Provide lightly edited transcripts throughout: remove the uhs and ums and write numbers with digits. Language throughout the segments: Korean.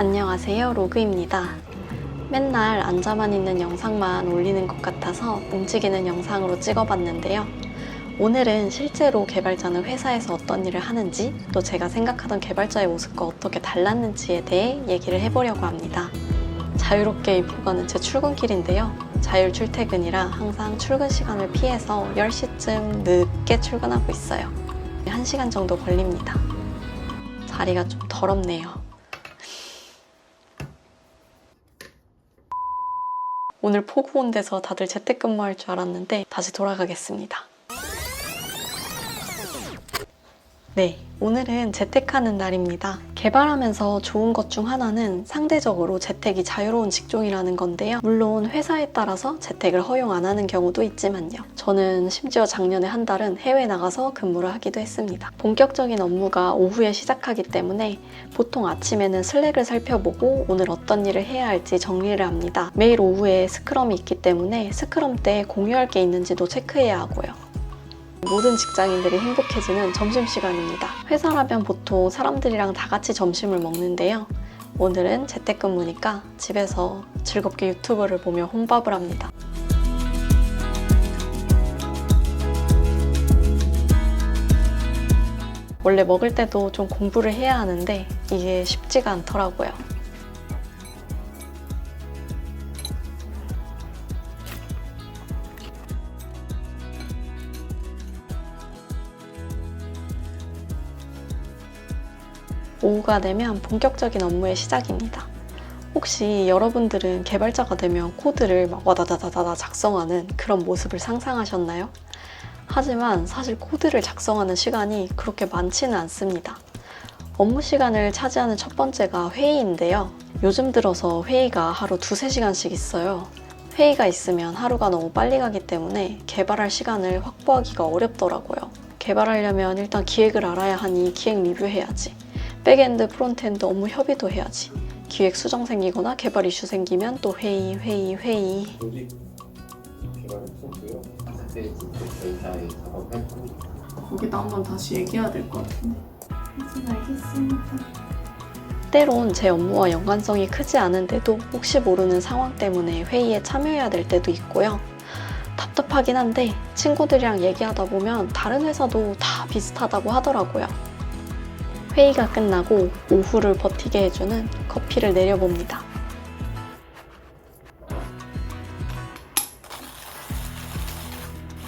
안녕하세요, 로그입니다. 맨날 앉아만 있는 영상만 올리는 것 같아서 움직이는 영상으로 찍어봤는데요. 오늘은 실제로 개발자는 회사에서 어떤 일을 하는지, 또 제가 생각하던 개발자의 모습과 어떻게 달랐는지에 대해 얘기를 해보려고 합니다. 자유롭게 입고 가는 제 출근길인데요. 자율 출퇴근이라 항상 출근 시간을 피해서 10시쯤 늦게 출근하고 있어요. 1시간 정도 걸립니다. 자리가 좀 더럽네요. 오늘 폭우 온 데서 다들 재택근무할 줄 알았는데 다시 돌아가겠습니다. 네, 오늘은 재택하는 날입니다. 개발하면서 좋은 것 중 하나는 상대적으로 재택이 자유로운 직종이라는 건데요. 물론 회사에 따라서 재택을 허용 안 하는 경우도 있지만요. 저는 심지어 작년에 한 달은 해외 나가서 근무를 하기도 했습니다. 본격적인 업무가 오후에 시작하기 때문에 보통 아침에는 슬랙을 살펴보고 오늘 어떤 일을 해야 할지 정리를 합니다. 매일 오후에 스크럼이 있기 때문에 스크럼 때 공유할 게 있는지도 체크해야 하고요. 모든 직장인들이 행복해지는 점심시간입니다. 회사라면 보통 사람들이랑 다 같이 점심을 먹는데요. 오늘은 재택근무니까 집에서 즐겁게 유튜브를 보며 혼밥을 합니다. 원래 먹을 때도 좀 공부를 해야 하는데 이게 쉽지가 않더라고요. 오후가 되면 본격적인 업무의 시작입니다. 혹시 여러분들은 개발자가 되면 코드를 막 와다다다다 작성하는 그런 모습을 상상하셨나요? 하지만 사실 코드를 작성하는 시간이 그렇게 많지는 않습니다. 업무 시간을 차지하는 첫 번째가 회의인데요. 요즘 들어서 회의가 하루 2~3시간씩 있어요. 회의가 있으면 하루가 너무 빨리 가기 때문에 개발할 시간을 확보하기가 어렵더라고요. 개발하려면 일단 기획을 알아야 하니 기획 리뷰해야지. 백엔드, 프론트엔드 업무 협의도 해야지. 기획 수정 생기거나 개발 이슈 생기면 또 회의. 조직 개발을 했었고요. 그때 데이터에 작업할 겁니다. 거기다 한번 다시 얘기해야 될 것 같은데. 알겠습니다. 때론 제 업무와 연관성이 크지 않은데도 혹시 모르는 상황 때문에 회의에 참여해야 될 때도 있고요. 답답하긴 한데 친구들이랑 얘기하다 보면 다른 회사도 다 비슷하다고 하더라고요. 회의가 끝나고 오후를 버티게 해주는 커피를 내려봅니다.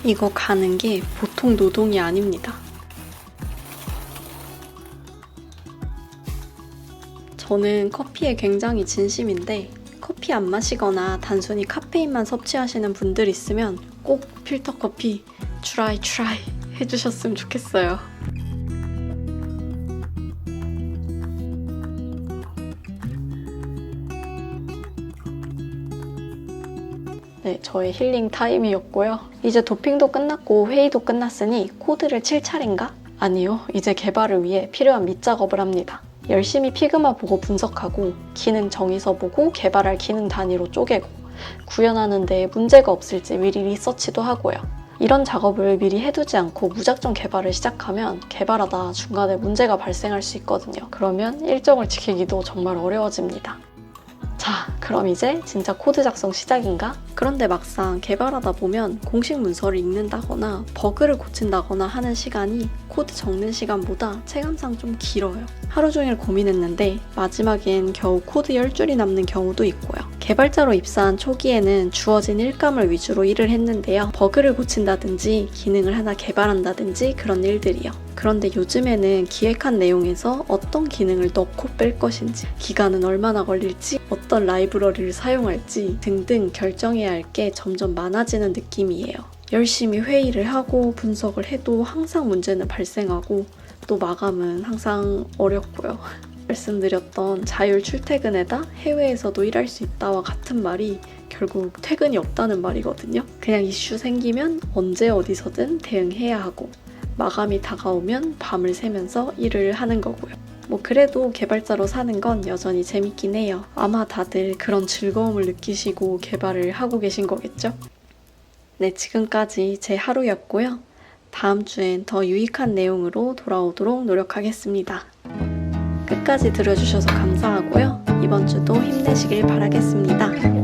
이거 가는 게 보통 노동이 아닙니다. 저는 커피에 굉장히 진심인데 커피 안 마시거나 단순히 카페인만 섭취하시는 분들 있으면 꼭 필터 커피 트라이 해주셨으면 좋겠어요. 네, 저의 힐링 타임이었고요. 이제 도핑도 끝났고 회의도 끝났으니 코드를 칠 차례인가? 아니요, 이제 개발을 위해 필요한 밑작업을 합니다. 열심히 피그마 보고 분석하고 기능 정의서 보고 개발할 기능 단위로 쪼개고 구현하는 데 문제가 없을지 미리 리서치도 하고요. 이런 작업을 미리 해두지 않고 무작정 개발을 시작하면 개발하다 중간에 문제가 발생할 수 있거든요. 그러면 일정을 지키기도 정말 어려워집니다. 자, 그럼 이제 진짜 코드 작성 시작인가? 그런데 막상 개발하다 보면 공식 문서를 읽는다거나 버그를 고친다거나 하는 시간이 코드 적는 시간보다 체감상 좀 길어요. 하루 종일 고민했는데 마지막엔 겨우 코드 10줄이 남는 경우도 있고요. 개발자로 입사한 초기에는 주어진 일감을 위주로 일을 했는데요. 버그를 고친다든지 기능을 하나 개발한다든지 그런 일들이요. 그런데 요즘에는 기획한 내용에서 어떤 기능을 넣고 뺄 것인지, 기간은 얼마나 걸릴지, 어떤 라이브러리를 사용할지 등등 결정해야 할 게 점점 많아지는 느낌이에요. 열심히 회의를 하고 분석을 해도 항상 문제는 발생하고 또 마감은 항상 어렵고요. 말씀드렸던 자율 출퇴근에다 해외에서도 일할 수 있다와 같은 말이 결국 퇴근이 없다는 말이거든요. 그냥 이슈 생기면 언제 어디서든 대응해야 하고 마감이 다가오면 밤을 새면서 일을 하는 거고요. 그래도 개발자로 사는 건 여전히 재밌긴 해요. 아마 다들 그런 즐거움을 느끼시고 개발을 하고 계신 거겠죠? 네, 지금까지 제 하루였고요. 다음 주엔 더 유익한 내용으로 돌아오도록 노력하겠습니다. 끝까지 들어주셔서 감사하고요. 이번 주도 힘내시길 바라겠습니다.